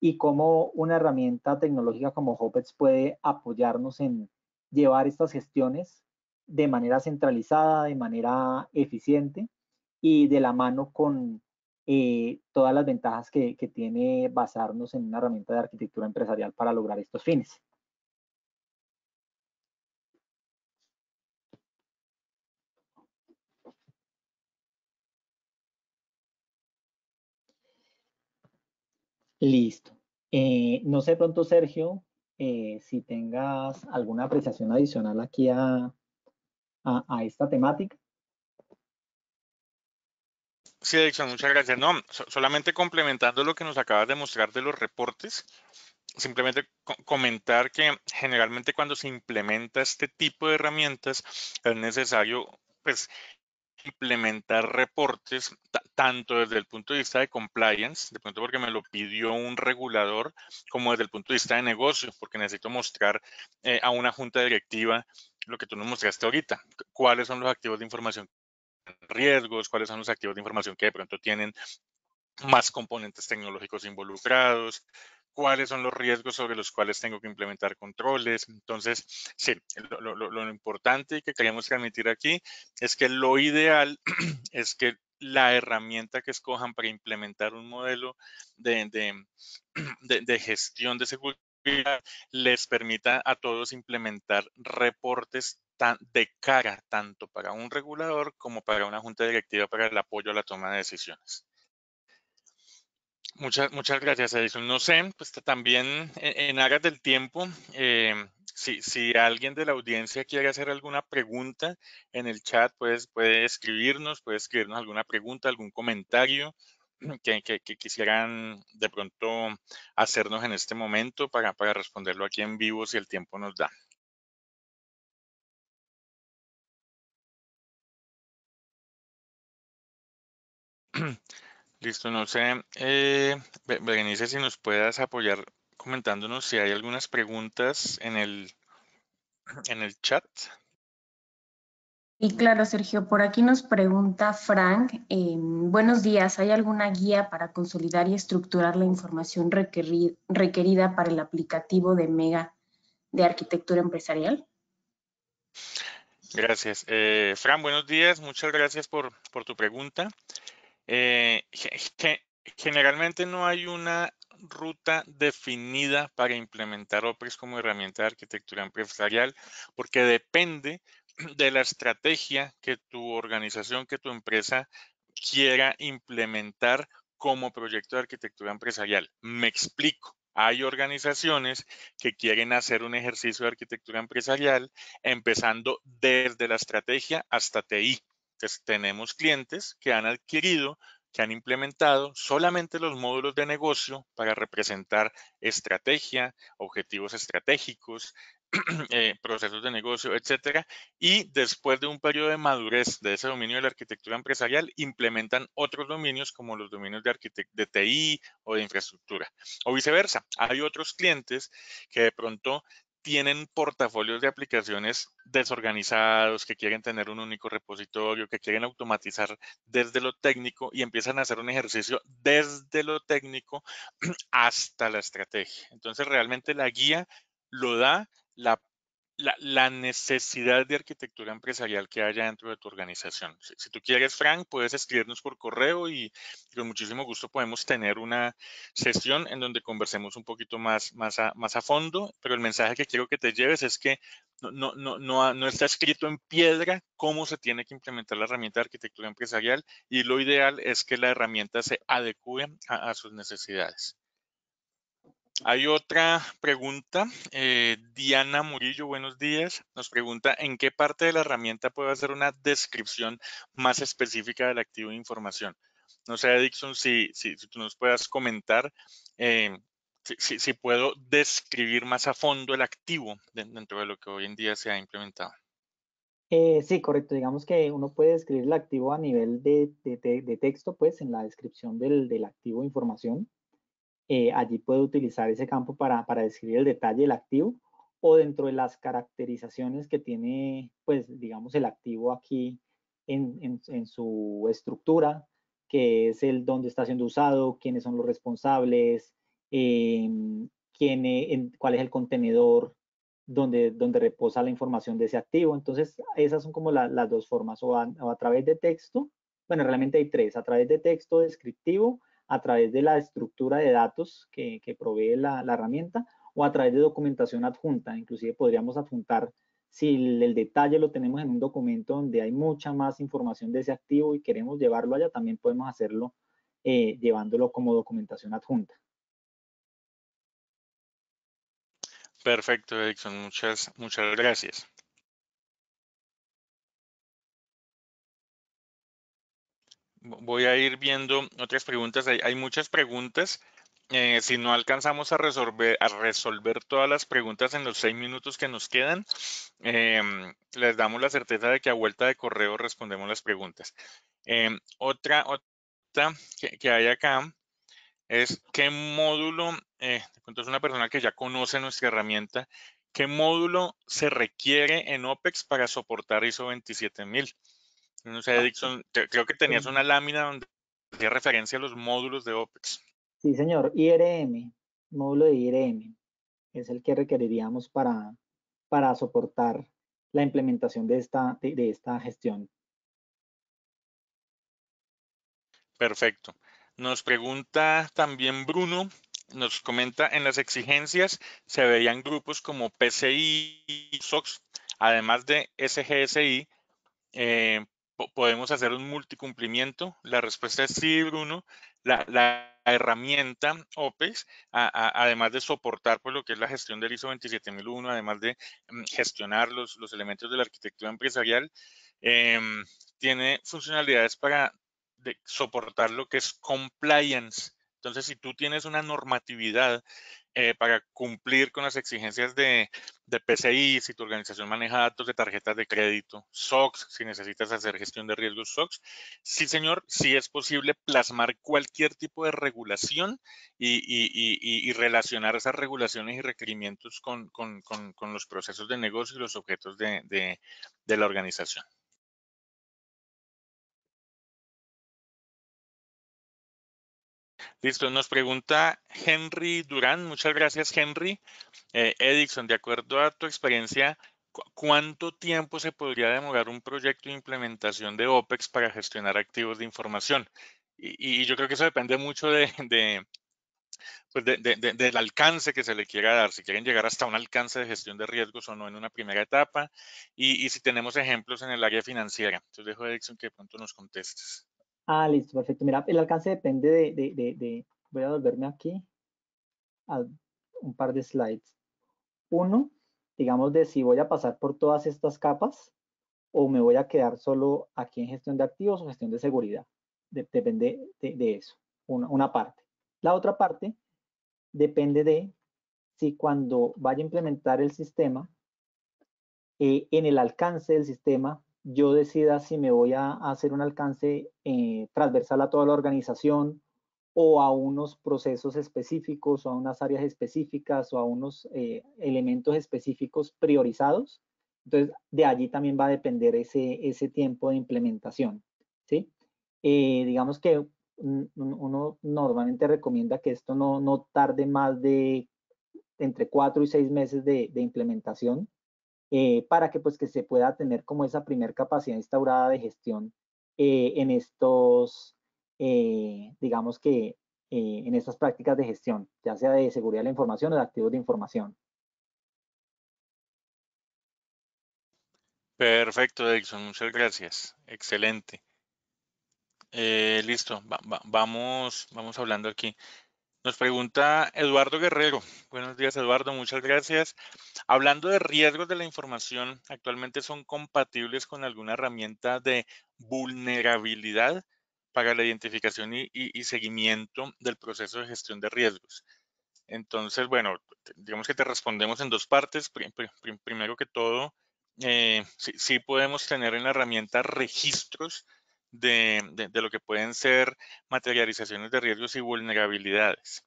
y cómo una herramienta tecnológica como Hopex puede apoyarnos en llevar estas gestiones de manera centralizada, de manera eficiente y de la mano con todas las ventajas que tiene basarnos en una herramienta de arquitectura empresarial para lograr estos fines. Listo. No sé pronto, Sergio, si tengas alguna apreciación adicional aquí a esta temática. Sí, Edison, muchas gracias. No, solamente complementando lo que nos acabas de mostrar de los reportes, simplemente comentar que generalmente cuando se implementa este tipo de herramientas es necesario, pues, implementar reportes tanto desde el punto de vista de compliance, de pronto porque me lo pidió un regulador, como desde el punto de vista de negocio, porque necesito mostrar a una junta directiva lo que tú nos mostraste ahorita, cuáles son los activos de información riesgos, cuáles son los activos de información que de pronto tienen más componentes tecnológicos involucrados, cuáles son los riesgos sobre los cuales tengo que implementar controles. Entonces, sí, lo importante que queríamos transmitir aquí es que lo ideal es que la herramienta que escojan para implementar un modelo de gestión de seguridad les permita a todos implementar reportes de cara tanto para un regulador como para una junta directiva para el apoyo a la toma de decisiones. Muchas gracias, Edison. No sé, pues también en aras del tiempo, si alguien de la audiencia quiere hacer alguna pregunta en el chat, pues puede escribirnos alguna pregunta, algún comentario que quisieran de pronto hacernos en este momento para responderlo aquí en vivo si el tiempo nos da. Listo, no sé, Berenice, si nos puedas apoyar comentándonos si hay algunas preguntas en el chat. Y claro, Sergio, por aquí nos pregunta Frank, buenos días, ¿hay alguna guía para consolidar y estructurar la información requerida para el aplicativo de Mega de arquitectura empresarial? Gracias. Fran, buenos días. Muchas gracias por tu pregunta. Generalmente no hay una ruta definida para implementar OPEX como herramienta de arquitectura empresarial, porque depende de la estrategia que tu organización, que tu empresa quiera implementar como proyecto de arquitectura empresarial. Me explico. Hay organizaciones que quieren hacer un ejercicio de arquitectura empresarial empezando desde la estrategia hasta TI. Entonces, tenemos clientes que han adquirido, que han implementado solamente los módulos de negocio para representar estrategia, objetivos estratégicos, procesos de negocio, etcétera, y después de un periodo de madurez de ese dominio de la arquitectura empresarial, implementan otros dominios como los dominios de TI o de infraestructura. O viceversa, hay otros clientes que de pronto tienen portafolios de aplicaciones desorganizados, que quieren tener un único repositorio, que quieren automatizar desde lo técnico y empiezan a hacer un ejercicio desde lo técnico hasta la estrategia. Entonces, realmente la guía lo da la, la necesidad de arquitectura empresarial que haya dentro de tu organización. Si tú quieres, Frank, puedes escribirnos por correo y con muchísimo gusto podemos tener una sesión en donde conversemos un poquito más a fondo, pero el mensaje que quiero que te lleves es que no está escrito en piedra cómo se tiene que implementar la herramienta de arquitectura empresarial y lo ideal es que la herramienta se adecue a sus necesidades. Hay otra pregunta. Diana Murillo, buenos días. Nos pregunta en qué parte de la herramienta puedo hacer una descripción más específica del activo de información. No sé, Dixon, si tú nos puedas comentar si puedo describir más a fondo el activo dentro de lo que hoy en día se ha implementado. Sí, correcto. Digamos que uno puede describir el activo a nivel de texto, pues en la descripción del activo de información. Allí puede utilizar ese campo para describir el detalle del activo o dentro de las caracterizaciones que tiene, pues digamos, el activo aquí en su estructura, que es el dónde está siendo usado, quiénes son los responsables, cuál es el contenedor donde reposa la información de ese activo. Entonces, esas son como las dos formas, o a través de texto, bueno, realmente hay tres, a través de texto descriptivo, a través de la estructura de datos que provee la herramienta, o a través de documentación adjunta. Inclusive podríamos adjuntar, si el detalle lo tenemos en un documento donde hay mucha más información de ese activo y queremos llevarlo allá, también podemos hacerlo llevándolo como documentación adjunta. Perfecto, Edison, muchas gracias. Voy a ir viendo otras preguntas. Hay muchas preguntas. Si no alcanzamos a resolver todas las preguntas en los 6 minutos que nos quedan, les damos la certeza de que a vuelta de correo respondemos las preguntas. Otra que hay acá es qué módulo, de pronto es una persona que ya conoce nuestra herramienta, qué módulo se requiere en OPEX para soportar ISO 27000. No sé, Dixon, creo que tenías una lámina donde hacía referencia a los módulos de OPEX. Sí, señor. IRM, módulo de IRM, es el que requeriríamos para soportar la implementación de esta gestión. Perfecto. Nos pregunta también Bruno, nos comenta, en las exigencias se veían grupos como PCI y SOX, además de SGSI, ¿podemos hacer un multicumplimiento? La respuesta es sí, Bruno. La herramienta OPEX, además de soportar pues, lo que es la gestión del ISO 27001, además de gestionar los elementos de la arquitectura empresarial, tiene funcionalidades para soportar lo que es compliance. Entonces, si tú tienes una normatividad para cumplir con las exigencias de PCI, si tu organización maneja datos de tarjetas de crédito, SOX, si necesitas hacer gestión de riesgos SOX, sí, señor, sí es posible plasmar cualquier tipo de regulación y relacionar esas regulaciones y requerimientos con los procesos de negocio y los objetos de la organización. Listo, nos pregunta Henry Durán. Muchas gracias, Henry. Edison, de acuerdo a tu experiencia, ¿cuánto tiempo se podría demorar un proyecto de implementación de OPEX para gestionar activos de información? Y yo creo que eso depende mucho pues del alcance que se le quiera dar, si quieren llegar hasta un alcance de gestión de riesgos o no en una primera etapa, y si tenemos ejemplos en el área financiera. Entonces dejo a Edison que de pronto nos contestes. Ah, listo, perfecto. Mira, el alcance depende voy a volverme aquí a un par de slides. Uno, digamos de si voy a pasar por todas estas capas o me voy a quedar solo aquí en gestión de activos o gestión de seguridad. Depende de eso, una parte. La otra parte depende de si cuando vaya a implementar el sistema, en el alcance del sistema, yo decida si me voy a hacer un alcance transversal a toda la organización o a unos procesos específicos o a unas áreas específicas o a unos elementos específicos priorizados. Entonces, de allí también va a depender ese tiempo de implementación, ¿sí? Digamos que uno normalmente recomienda que esto no tarde más de entre 4 y 6 meses de implementación, para que pues que se pueda tener como esa primer capacidad instaurada de gestión en estos, digamos que en estas prácticas de gestión, ya sea de seguridad de la información o de activos de información. Perfecto, Edison, muchas gracias. Excelente. Listo, vamos hablando aquí. Nos pregunta Eduardo Guerrero. Buenos días, Eduardo, muchas gracias. Hablando de riesgos de la información, ¿actualmente son compatibles con alguna herramienta de vulnerabilidad para la identificación y seguimiento del proceso de gestión de riesgos? Entonces, bueno, digamos que te respondemos en dos partes. Primero que todo, sí podemos tener en la herramienta registros de lo que pueden ser materializaciones de riesgos y vulnerabilidades.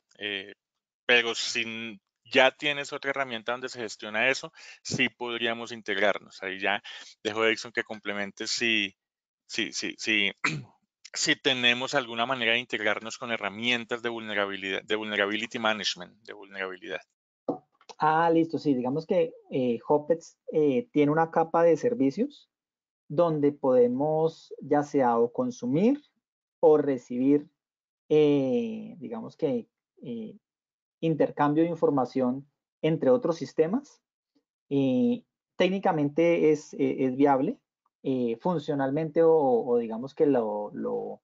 Pero si ya tienes otra herramienta donde se gestiona eso, sí podríamos integrarnos. Ahí ya dejo a Edison que complemente si tenemos alguna manera de integrarnos con herramientas de vulnerabilidad, de vulnerability management, de vulnerabilidad. Ah, listo, sí, digamos que Hoppets tiene una capa de servicios donde podemos ya sea o consumir o recibir, digamos que intercambio de información entre otros sistemas. Técnicamente es viable, funcionalmente o digamos que lo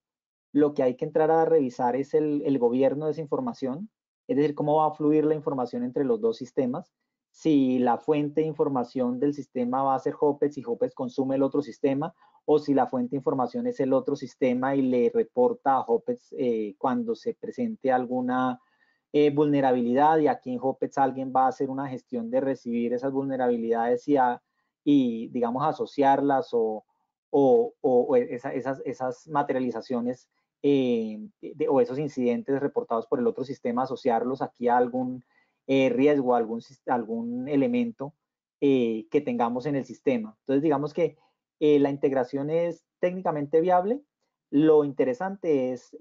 que hay que entrar a revisar es el gobierno de esa información, es decir, cómo va a fluir la información entre los dos sistemas, si la fuente de información del sistema va a ser Hoppets y Hoppets consume el otro sistema, o si la fuente de información es el otro sistema y le reporta a Hoppets cuando se presente alguna vulnerabilidad, y aquí en Hoppets alguien va a hacer una gestión de recibir esas vulnerabilidades y digamos asociarlas o esas materializaciones o esos incidentes reportados por el otro sistema, asociarlos aquí a algún riesgo, algún elemento que tengamos en el sistema. Entonces, digamos que la integración es técnicamente viable. Lo interesante es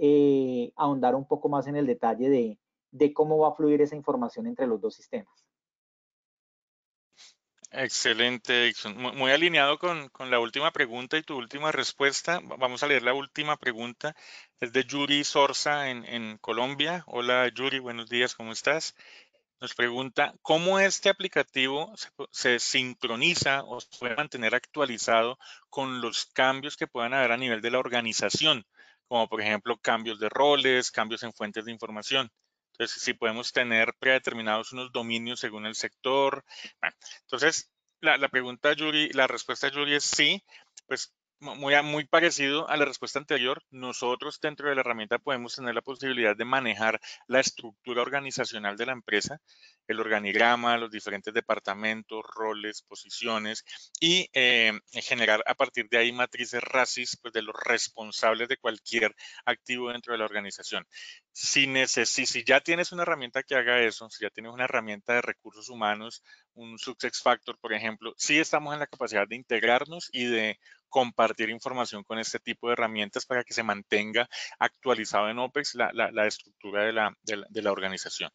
ahondar un poco más en el detalle de cómo va a fluir esa información entre los dos sistemas. Excelente, Dixon. Muy alineado con la última pregunta y tu última respuesta. Vamos a leer la última pregunta. Es de Yuri Sorza en Colombia. Hola Yuri, buenos días, ¿cómo estás? Nos pregunta, ¿cómo este aplicativo se sincroniza o se puede mantener actualizado con los cambios que puedan haber a nivel de la organización? Como por ejemplo cambios de roles, cambios en fuentes de información. Entonces, si podemos tener predeterminados unos dominios según el sector. Bueno, entonces, la pregunta Yuri, la respuesta Yuri es sí, pues muy parecido a la respuesta anterior. Nosotros dentro de la herramienta podemos tener la posibilidad de manejar la estructura organizacional de la empresa, el organigrama, los diferentes departamentos, roles, posiciones y generar a partir de ahí matrices RACIs pues, de los responsables de cualquier activo dentro de la organización. Si ya tienes una herramienta que haga eso, si ya tienes una herramienta de recursos humanos, un Success Factor, por ejemplo, sí estamos en la capacidad de integrarnos y de compartir información con este tipo de herramientas para que se mantenga actualizado en OPEX la estructura de la organización.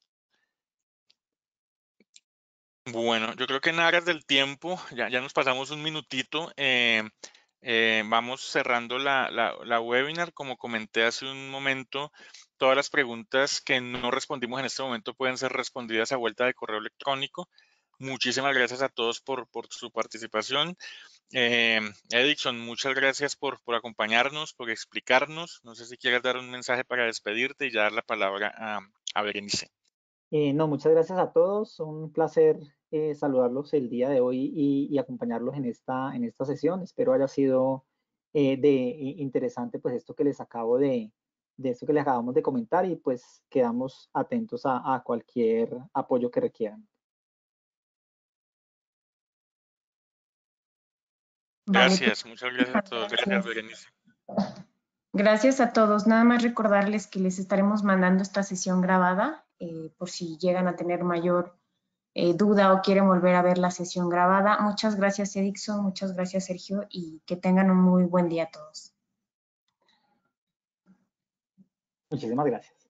Bueno, yo creo que en aras del tiempo, ya nos pasamos un minutito, vamos cerrando la webinar. Como comenté hace un momento, todas las preguntas que no respondimos en este momento pueden ser respondidas a vuelta de correo electrónico. Muchísimas gracias a todos por su participación. Edison, muchas gracias por acompañarnos, por explicarnos. No sé si quieres dar un mensaje para despedirte y ya dar la palabra a Berenice. No, muchas gracias a todos. Un placer saludarlos el día de hoy y acompañarlos en esta sesión. Espero haya sido interesante pues esto que les acabo de esto que les acabamos de comentar, y pues quedamos atentos a cualquier apoyo que requieran. Gracias, muchas gracias a todos. Gracias, Berenice. Gracias a todos. Nada más recordarles que les estaremos mandando esta sesión grabada por si llegan a tener mayor duda o quieren volver a ver la sesión grabada. Muchas gracias, Edison. Muchas gracias, Sergio. Y que tengan un muy buen día a todos. Muchísimas gracias.